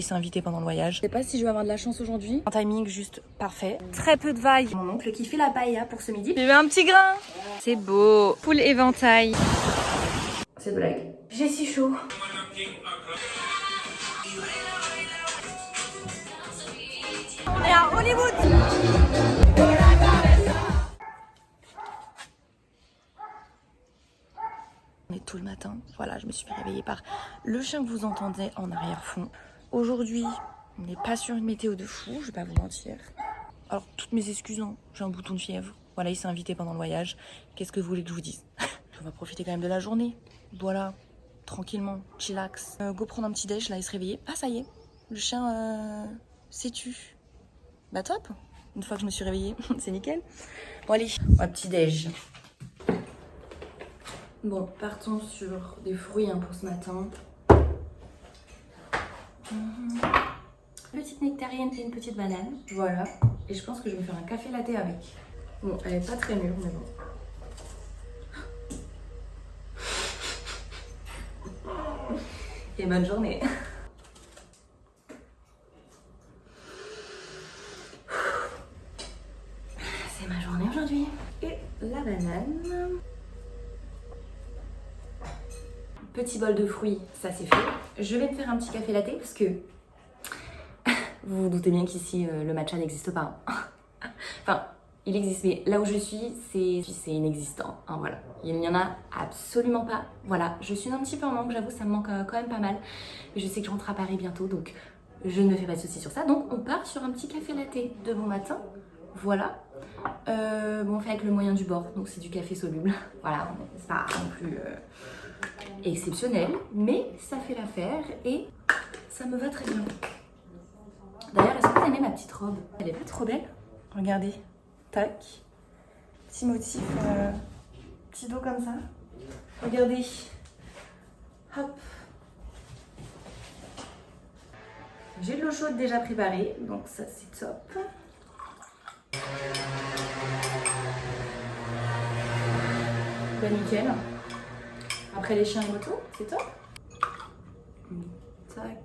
Il s'est invité pendant le voyage. Je sais pas si je vais avoir de la chance aujourd'hui. Un timing juste parfait. Très peu de vagues. Mon oncle qui fait la paella pour ce midi. J'ai eu un petit grain. C'est beau. Full éventail. C'est blague. J'ai si chaud. On est à Hollywood. On est tout le matin. Voilà, je me suis fait réveiller par le chien que vous entendez en arrière-fond. Aujourd'hui, on n'est pas sur une météo de fou, je vais pas vous mentir. Alors, toutes mes excuses, hein. J'ai un bouton de fièvre. Voilà, il s'est invité pendant le voyage. Qu'est-ce que vous voulez que je vous dise? On va profiter quand même de la journée. Voilà, tranquillement, chillax. Go prendre un petit déj, là, il se réveillait. Ah, ça y est, le chien s'est tu. Bah top, une fois que je me suis réveillée, c'est nickel. Bon allez, un petit déj. Bon, partons sur des fruits hein, pour ce matin. Petite nectarine et une petite banane. Voilà. Et je pense que je vais me faire un café latte avec. Bon, elle est pas très mûre, mais bon. Et bonne journée. C'est ma journée aujourd'hui. Et la banane. Petit bol de fruits, ça c'est fait. Je vais me faire un petit café latte parce que vous vous doutez bien qu'ici le matcha n'existe pas. Enfin, il existe, mais là où je suis, c'est inexistant. Hein, voilà, il n'y en a absolument pas. Voilà, je suis un petit peu en manque, j'avoue, ça me manque quand même pas mal. Mais je sais que je rentre à Paris bientôt, donc je ne me fais pas de soucis sur ça. Donc on part sur un petit café latte de bon matin. Voilà. Bon, on fait avec le moyen du bord, donc c'est du café soluble. Voilà, c'est pas non plus exceptionnel, mais ça fait l'affaire et ça me va très bien. D'ailleurs, est-ce que vous aimez ma petite robe? Elle est pas trop belle? Regardez, tac, petit motif, petit dos comme ça. Regardez, hop. J'ai de l'eau chaude déjà préparée, donc ça c'est top. Bah nickel. Après les chiens et motos, c'est top. Tac.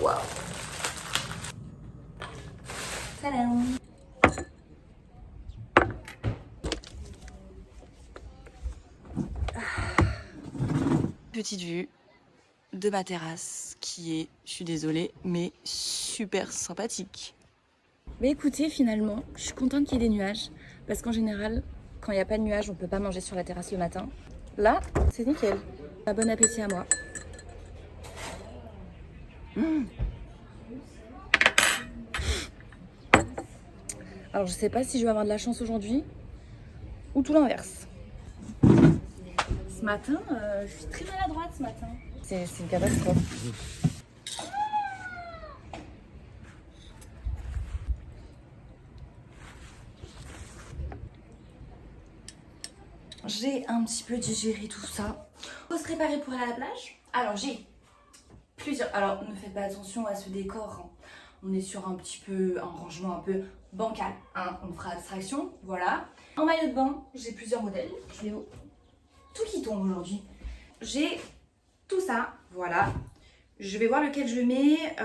Waouh. Tadam. Petite vue de ma terrasse qui est, je suis désolée, mais super sympathique. Mais écoutez, finalement, je suis contente qu'il y ait des nuages parce qu'en général, quand il n'y a pas de nuages, on peut pas manger sur la terrasse le matin. Là, c'est nickel. Bon appétit à moi. Alors, je sais pas si je vais avoir de la chance aujourd'hui ou tout l'inverse. Ce matin, je suis très maladroite ce matin. C'est une catastrophe. J'ai un petit peu digéré tout ça. Faut se préparer pour aller à la plage. Alors j'ai plusieurs... Alors ne faites pas attention à ce décor. Hein. On est sur un petit peu un rangement un peu bancal. Hein. On fera abstraction. Voilà. En maillot de bain, j'ai plusieurs modèles. Je vais tout qui tombe aujourd'hui. J'ai tout ça. Voilà. Je vais voir lequel je mets.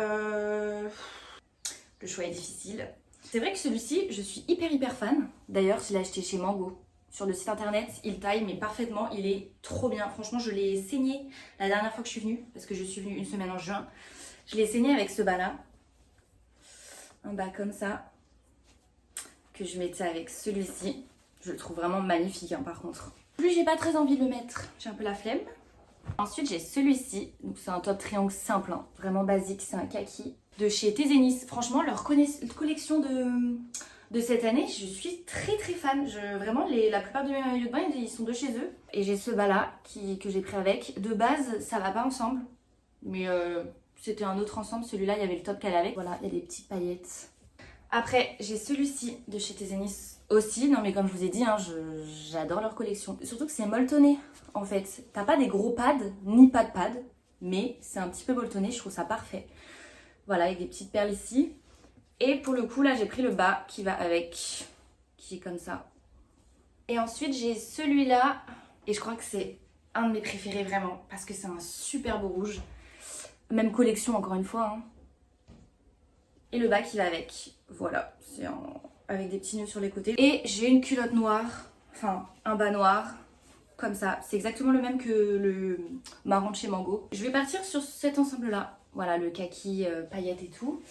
Le choix est difficile. C'est vrai que celui-ci, je suis hyper fan. D'ailleurs, je l'ai acheté chez Mango. Sur le site internet, il taille mais parfaitement, il est trop bien. Franchement, je l'ai saigné la dernière fois que je suis venue, parce que je suis venue une semaine en juin. Je l'ai saigné avec ce bas là. Un bas comme ça, que je mettais avec celui-ci. Je le trouve vraiment magnifique hein, par contre. Lui, j'ai pas très envie de le mettre, j'ai un peu la flemme. Ensuite, j'ai celui-ci, donc c'est un top triangle simple, hein, vraiment basique, c'est un kaki. De chez Tezenis, franchement, leur collection de cette année, je suis très fan. Vraiment, la plupart de mes maillots de bain, ils sont de chez eux. Et j'ai ce bas-là que j'ai pris avec. De base, ça va pas ensemble. Mais c'était un autre ensemble. Celui-là, il y avait le top qu'elle avait. Voilà, il y a des petites paillettes. Après, j'ai celui-ci de chez Tezenis aussi. Non, mais comme je vous ai dit, hein, j'adore leur collection. Surtout que c'est molletonné, en fait. T'as pas des gros pads, ni pas de pads. Mais c'est un petit peu molletonné, je trouve ça parfait. Voilà, avec des petites perles ici. Et pour le coup, là, j'ai pris le bas qui va avec, qui est comme ça. Et ensuite, j'ai celui-là, et je crois que c'est un de mes préférés vraiment parce que c'est un super beau rouge. Même collection encore une fois. Hein. Et le bas qui va avec. Voilà, c'est avec des petits nœuds sur les côtés. Et j'ai une culotte noire, enfin un bas noir, comme ça. C'est exactement le même que le marron de chez Mango. Je vais partir sur cet ensemble-là. Voilà, le kaki, paillettes et tout.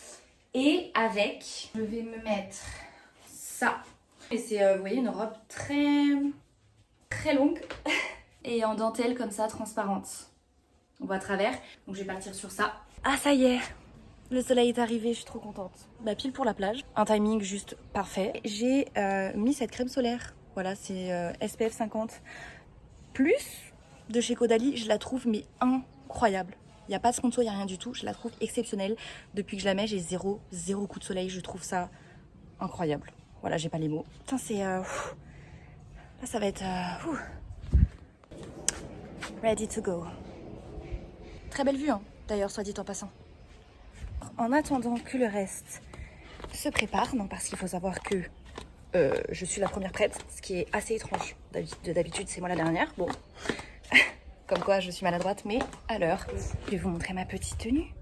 Et avec, je vais me mettre ça. Et c'est, vous voyez, une robe très longue. Et en dentelle comme ça, transparente. On voit à travers. Donc je vais partir sur ça. Ah, ça y est. Le soleil est arrivé, je suis trop contente. Bah, pile pour la plage. Un timing juste parfait. J'ai mis cette crème solaire. Voilà, c'est SPF 50 plus de chez Caudalie. Je la trouve mais incroyable. Il n'y a pas de sponsor, il n'y a rien du tout. Je la trouve exceptionnelle. Depuis que je la mets, j'ai zéro coup de soleil. Je trouve ça incroyable. Voilà, j'ai pas les mots. Putain, c'est... là, ça va être... ready to go. Très belle vue, hein, d'ailleurs, soit dit en passant. En attendant que le reste se prépare, non, parce qu'il faut savoir que je suis la première prête, ce qui est assez étrange. D'habitude, c'est moi la dernière. Bon, comme quoi je suis maladroite, mais à l'heure. Je vais vous montrer ma petite tenue.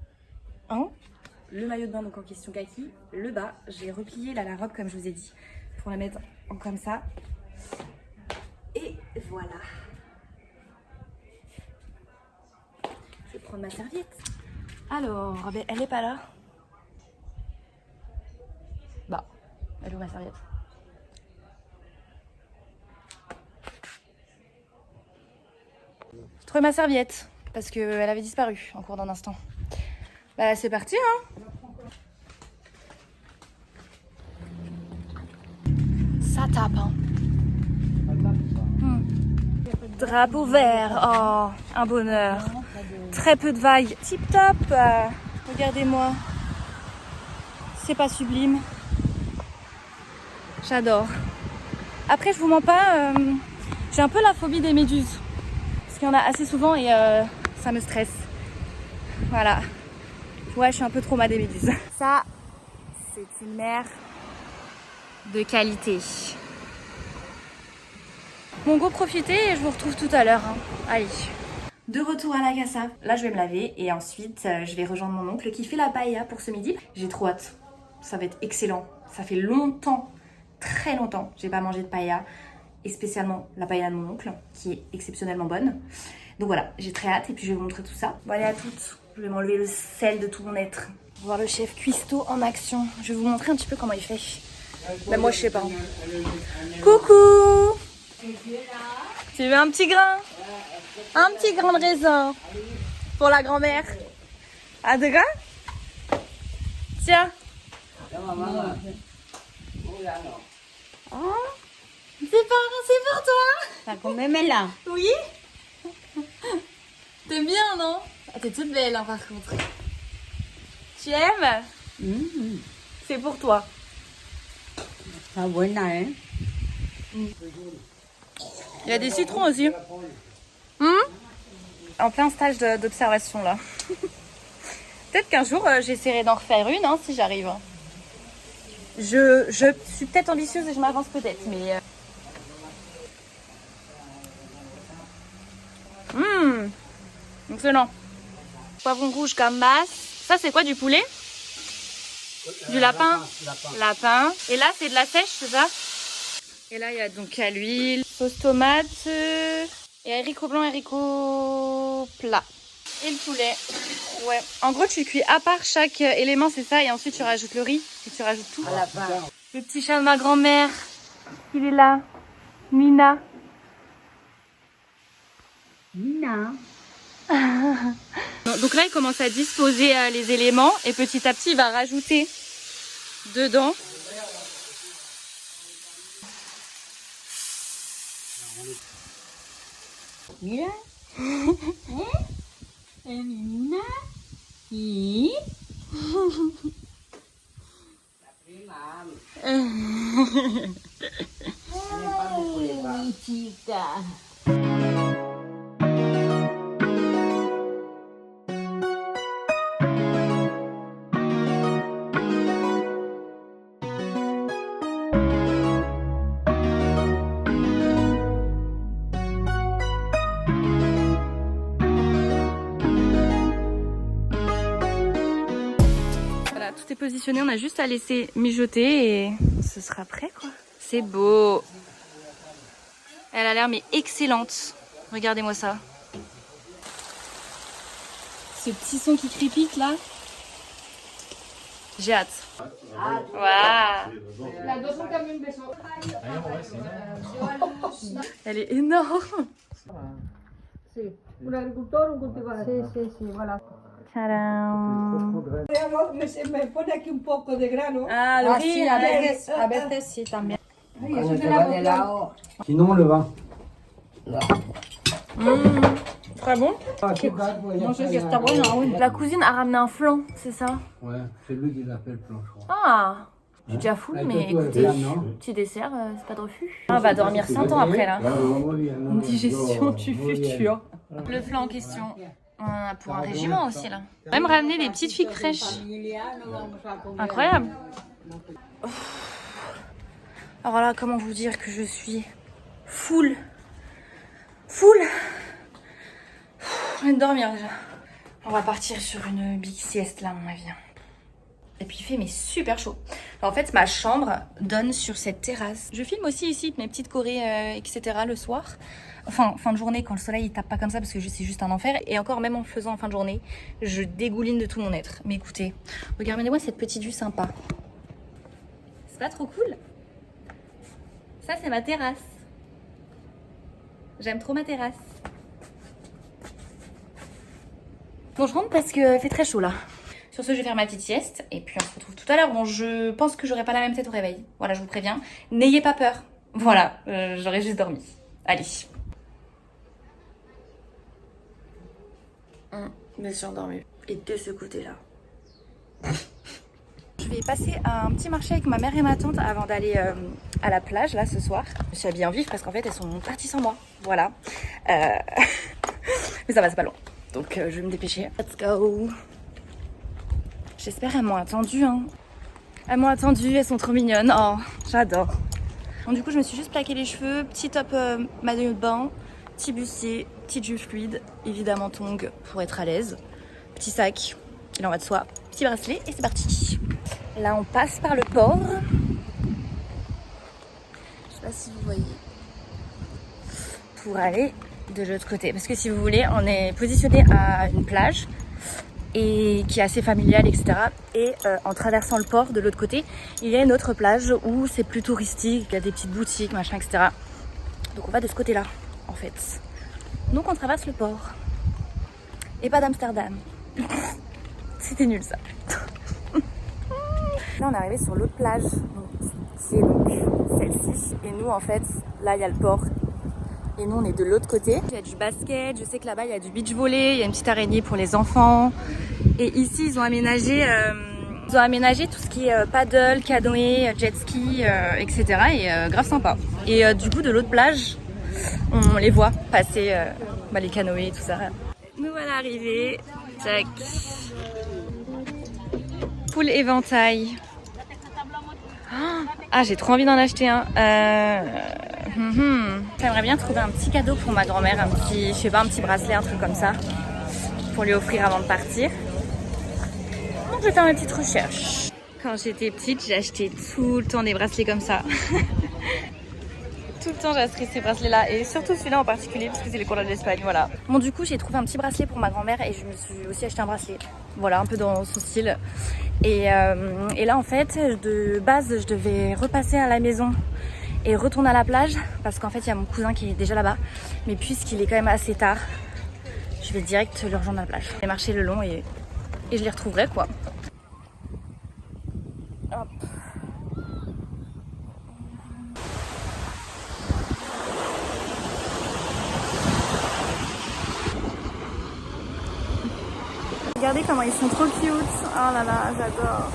Hein, le maillot de bain donc en question kaki, le bas, j'ai replié là, la robe comme je vous ai dit, pour la mettre comme ça. Et voilà. Je vais prendre ma serviette. Alors, ben, elle est pas là. Bah, elle est où ma serviette? J'ai trouvé ma serviette parce qu'elle avait disparu en cours d'un instant. Bah, c'est parti, hein. Ça tape, hein. Drapeau vert, oh, un bonheur. Très peu de vagues, tip top. Regardez-moi, c'est pas sublime. J'adore. Après, je vous mens pas, j'ai un peu la phobie des méduses. Parce qu'il y en a assez souvent et ça me stresse. Voilà. Ouais, je suis un peu trauma des méduses. Ça, c'est une mer de qualité. Bon, go profiter et je vous retrouve tout à l'heure. Hein. Allez. De retour à la casa. Là, je vais me laver et ensuite, je vais rejoindre mon oncle qui fait la paella pour ce midi. J'ai trop hâte. Ça va être excellent. Ça fait longtemps, très longtemps, j'ai pas mangé de paella. Et spécialement la paella de mon oncle, qui est exceptionnellement bonne. Donc voilà, j'ai très hâte et puis je vais vous montrer tout ça. Bon, allez à toutes. Je vais m'enlever le sel de tout mon être. Voir le chef cuistot en action. Je vais vous montrer un petit peu comment il fait. Mais moi, je sais pas. Coucou! Tu veux un petit grain? Un petit grain de raisin pour la grand-mère. Ah, de gars? Tiens. Oh, c'est pour toi. Ça come me là. Oui. T'aimes bien, non? Ah, t'es toute belle, hein, par contre. Tu aimes? C'est pour toi. Ça buena, hein? Il y a des citrons aussi. En plein stage d'observation là. Peut-être qu'un jour j'essaierai d'en refaire une hein, si j'arrive. Je suis peut-être ambitieuse et je m'avance peut-être, mais... Excellent. Poivron rouge, gambas. Ça c'est quoi, du poulet? Du lapin. Lapin. Et là c'est de la sèche, c'est ça? Et là il y a donc à l'huile, sauce tomate et haricot blanc, haricot plat. Et le poulet. Ouais. En gros tu cuis à part chaque élément, c'est ça, et ensuite tu rajoutes le riz et tu rajoutes tout. Le petit chat de ma grand-mère, il est là. Mina. Mina. Donc là il commence à disposer les éléments et petit à petit il va rajouter dedans. Mira. Mina. Y. Mi chica. est positionné, on a juste à laisser mijoter et ce sera prêt quoi. C'est beau. Elle a l'air mais excellente. Regardez-moi ça. Ce petit son qui crépite là. J'ai hâte. Waouh. Elle est énorme. Un agricultor, un cultivador. Sí, voilà. Tadam. Me pone aquí un poco de grano. Ah, le riz, sí, a veces sí también. Cuando te va de lado. Sinon, le vin. Très bon. No sé si está bueno aún. La cousine a ramené un flan, c'est ça? Ouais, c'est lui qui l'appelle plan, je crois. Ah, je suis déjà full, Avec mais toi, écoutez, elle est là, non petit dessert, c'est pas de refus. On va dormir 100 ans après là. Une digestion du futur. Le flan en question, on en a pour un régiment aussi là. Même ramener des petites figues fraîches. Incroyable. Alors là, comment vous dire que je suis full. Je vais dormir déjà. On va partir sur une big sieste là, à mon avis. Et puis il fait mais super chaud. Alors, en fait, ma chambre donne sur cette terrasse. Je filme aussi ici mes petites chorés, etc. le soir. Enfin, fin de journée, quand le soleil il tape pas comme ça parce que c'est juste un enfer. Et encore, même en le faisant en fin de journée, je dégouline de tout mon être. Mais écoutez, regardez-moi cette petite vue sympa. C'est pas trop cool? Ça, c'est ma terrasse. J'aime trop ma terrasse. Bon, je rentre parce qu'il fait très chaud là. Sur ce, je vais faire ma petite sieste et puis on se retrouve tout à l'heure. Bon, je pense que j'aurai pas la même tête au réveil. Voilà, je vous préviens. N'ayez pas peur. Voilà, j'aurai juste dormi. Allez. Je me suis endormie. Et de ce côté-là. Je vais passer à un petit marché avec ma mère et ma tante avant d'aller à la plage là ce soir. Je me suis habillée en vif parce qu'en fait elles sont parties sans moi. Voilà. Mais ça va, c'est pas long. Donc je vais me dépêcher. Let's go. J'espère elles m'ont attendu. Hein. Elles m'ont attendu, elles sont trop mignonnes. Oh, j'adore. Donc du coup je me suis juste plaqué les cheveux. Petit top maillot de bain. Petit bustier, petite jupe fluide. Évidemment tongs pour être à l'aise. Petit sac, il en va de soi. Petit bracelet et c'est parti. Là on passe par le port. Je sais pas si vous voyez. Pour aller de l'autre côté. Parce que si vous voulez, on est positionné à une plage et qui est assez familiale, etc. Et en traversant le port de l'autre côté, il y a une autre plage où c'est plus touristique, il y a des petites boutiques, machin, etc. Donc on va de ce côté-là, en fait. Donc on traverse le port. Et pas d'Amsterdam. C'était nul ça. Là on est arrivé sur l'autre plage, qui est donc celle-ci. Et nous en fait, là il y a le port. Et nous on est de l'autre côté. Il y a du basket, je sais que là-bas il y a du beach volley, il y a une petite araignée pour les enfants. Et ici ils ont aménagé tout ce qui est paddle, canoë, jet ski, etc. Et grave sympa. Et du coup de l'autre plage, on les voit passer les canoës et tout ça. Nous voilà arrivés. Tac. Full éventail. Ah, j'ai trop envie d'en acheter un. J'aimerais bien trouver un petit cadeau pour ma grand-mère, un petit bracelet, un truc comme ça, pour lui offrir avant de partir. Donc je vais faire ma petite recherche. Quand j'étais petite, j'ai acheté tout le temps des bracelets comme ça. Tout le temps j'ai acheté ces bracelets là et surtout celui-là en particulier parce que c'est les couleurs de l'Espagne, voilà. Bon du coup j'ai trouvé un petit bracelet pour ma grand-mère et je me suis aussi acheté un bracelet, voilà, un peu dans son style. Et là en fait de base je devais repasser à la maison et retourner à la plage parce qu'en fait il y a mon cousin qui est déjà là-bas, mais puisqu'il est quand même assez tard, je vais direct le rejoindre à la plage. Je vais marcher le long et je les retrouverai quoi. Hop. Regardez comment ils sont trop cute. Oh là là, j'adore.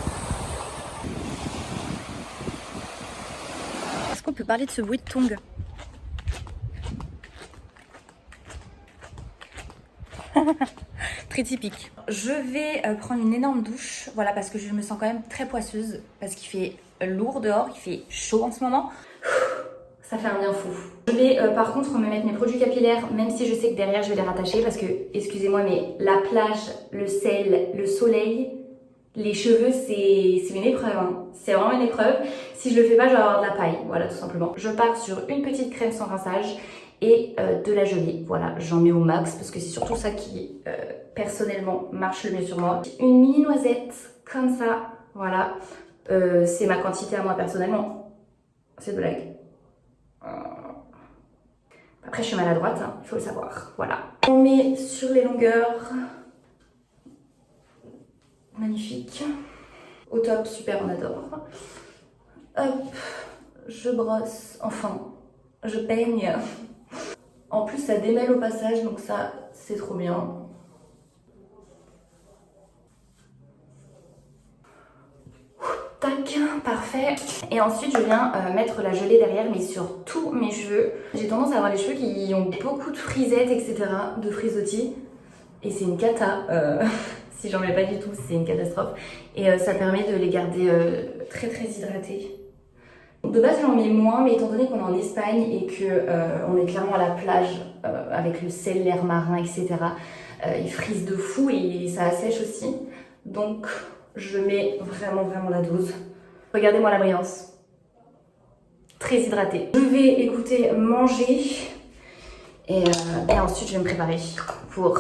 Est-ce qu'on peut parler de ce bruit de tongs? Très typique. Je vais prendre une énorme douche. Voilà, parce que je me sens quand même très poisseuse. Parce qu'il fait lourd dehors, il fait chaud en ce moment. Ça fait un bien fou. Je vais par contre me mettre mes produits capillaires, même si je sais que derrière je vais les rattacher parce que, excusez-moi, mais la plage, le sel, le soleil, Les cheveux, c'est une épreuve, hein. C'est vraiment une épreuve. Si je le fais pas, je vais avoir de la paille, voilà, tout simplement. Je pars sur une petite crème sans rinçage et de la gelée. Voilà, j'en mets au max parce que c'est surtout ça qui, personnellement, marche le mieux sur moi. Une mini noisette, comme ça, voilà. C'est ma quantité à moi, personnellement. C'est blague. Après, je suis maladroite, hein, il faut le savoir. Voilà. On met sur les longueurs. Magnifique. Au top, super, on adore. Hop, je brosse, enfin, je peigne. En plus, ça démêle au passage, donc ça, c'est trop bien. Tac, parfait. Et ensuite, je viens mettre la gelée derrière, mais sur tous mes cheveux. J'ai tendance à avoir les cheveux qui ont beaucoup de frisettes, etc., de frisottis. Et c'est une cata. Si j'en mets pas du tout, c'est une catastrophe. Et ça permet de les garder très très hydratés. De base, j'en mets moins, mais étant donné qu'on est en Espagne et qu'on est clairement à la plage avec le sel, l'air marin, etc., ils frisent de fou et ça assèche aussi. Donc, je mets vraiment la dose. Regardez-moi la brillance. Très hydratée. Je vais écouter manger et ensuite je vais me préparer pour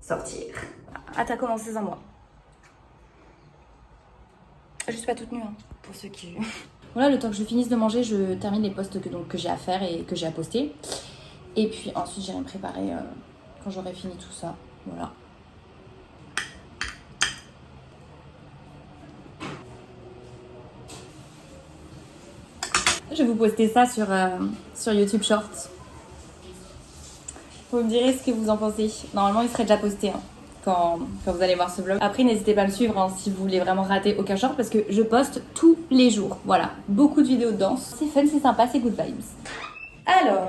sortir. Attaquons dans ces endroits. Je suis pas toute nue, hein, pour ceux qui... Voilà, le temps que je finisse de manger, je termine les posts que j'ai à faire et que j'ai à poster. Et puis ensuite, j'irai me préparer quand j'aurai fini tout ça. Voilà. Je vais vous poster ça sur YouTube Shorts. Vous me direz ce que vous en pensez. Normalement, il serait déjà posté hein, quand vous allez voir ce vlog. Après, n'hésitez pas à me suivre hein, si vous voulez vraiment rater aucun short parce que je poste tous les jours. Voilà, beaucoup de vidéos de danse. C'est fun, c'est sympa, c'est good vibes. Alors,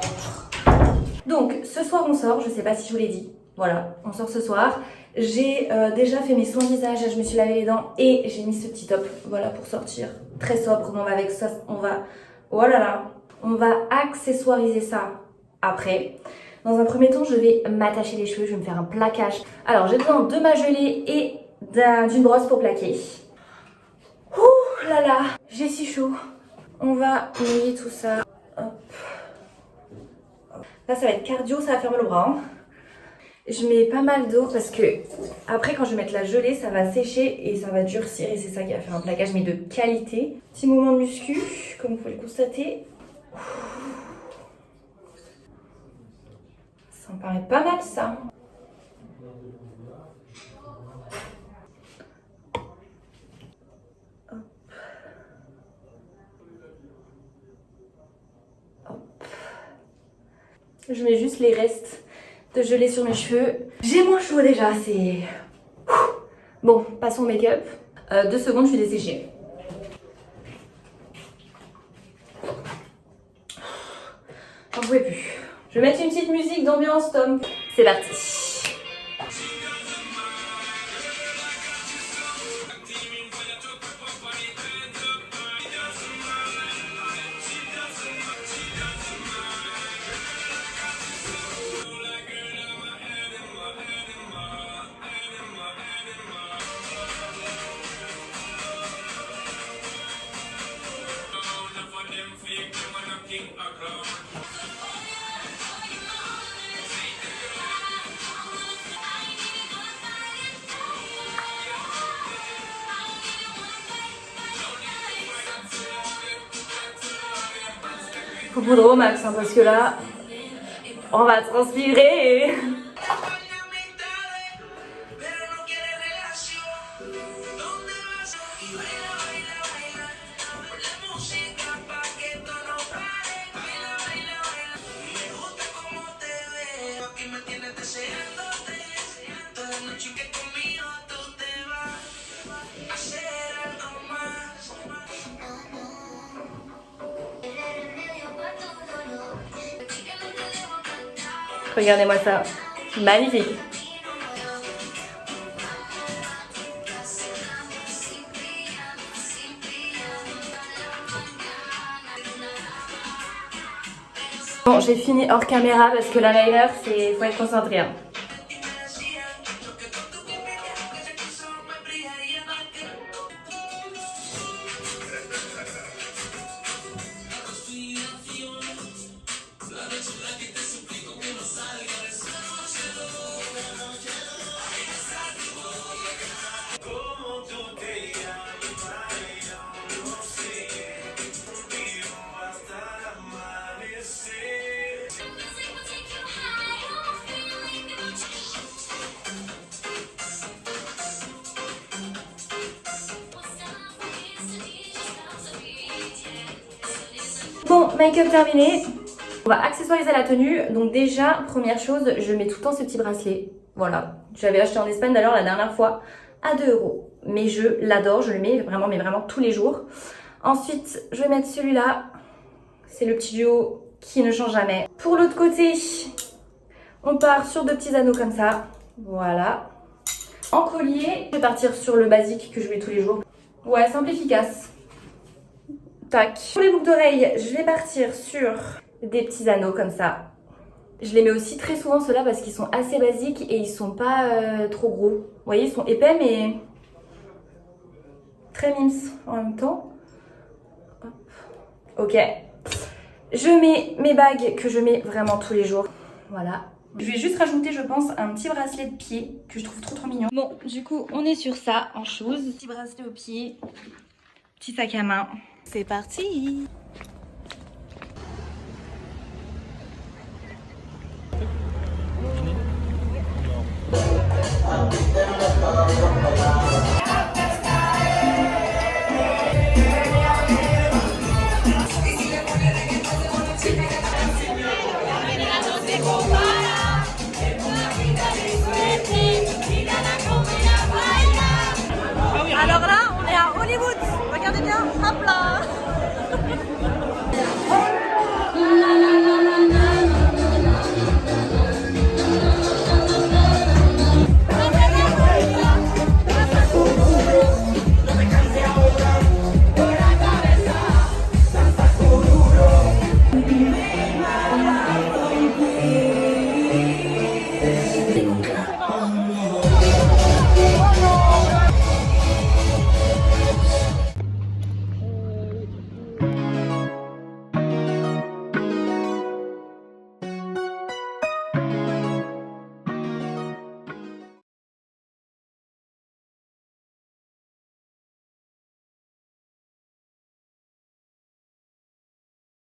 donc ce soir on sort, je sais pas si je vous l'ai dit. Voilà, on sort ce soir. J'ai déjà fait mes soins visage, je me suis lavé les dents et j'ai mis ce petit top. Voilà, pour sortir. Très sobre, donc avec ça, on va... Oh là là, on va accessoiriser ça après. Dans un premier temps, je vais m'attacher les cheveux, je vais me faire un plaquage. Alors, j'ai besoin de ma gelée et d'une brosse pour plaquer. Ouh là là, j'ai si chaud. On va mouiller tout ça. Hop. Là, ça va être cardio, ça va faire mal au bras. Hein. Je mets pas mal d'eau parce que après, quand je vais mettre la gelée, ça va sécher et ça va durcir. Et c'est ça qui va faire un plaquage, mais de qualité. Petit moment de muscu, comme vous pouvez le constater. Ça me paraît pas mal ça. Hop. Hop. Je mets juste les restes de gelée sur mes cheveux. J'ai moins chaud déjà, c'est... Bon, passons au make-up. 2 secondes, je suis desséchée. J'en pouvais plus. Je vais mettre une petite musique d'ambiance, Tom. C'est parti. Faut poudre au max hein, parce que là, on va transpirer. Regardez-moi ça, magnifique. Bon, j'ai fini hors caméra parce que l'eyeliner, c'est faut être concentré. Hein. make-up terminé. On va accessoiriser la tenue. Donc déjà, première chose, je mets tout le temps ce petit bracelet. Voilà, j'avais acheté en Espagne d'ailleurs la dernière fois à 2 €. Mais je l'adore, je le mets vraiment, mais vraiment tous les jours. Ensuite, je vais mettre celui-là. C'est le petit duo qui ne change jamais. Pour l'autre côté, on part sur 2 petits anneaux comme ça. Voilà. En collier, je vais partir sur le basique que je mets tous les jours. Ouais, simple, efficace. Tac. Pour les boucles d'oreilles, je vais partir sur des petits anneaux comme ça. Je les mets aussi très souvent ceux-là parce qu'ils sont assez basiques et ils sont pas trop gros. Vous voyez, ils sont épais mais très mimes en même temps. Hop. Ok. Je mets mes bagues que je mets vraiment tous les jours. Voilà. Je vais juste rajouter, je pense, un petit bracelet de pied que je trouve trop mignon. Bon, du coup, on est sur ça en chose. Petit bracelet au pied, petit sac à main. C'est parti!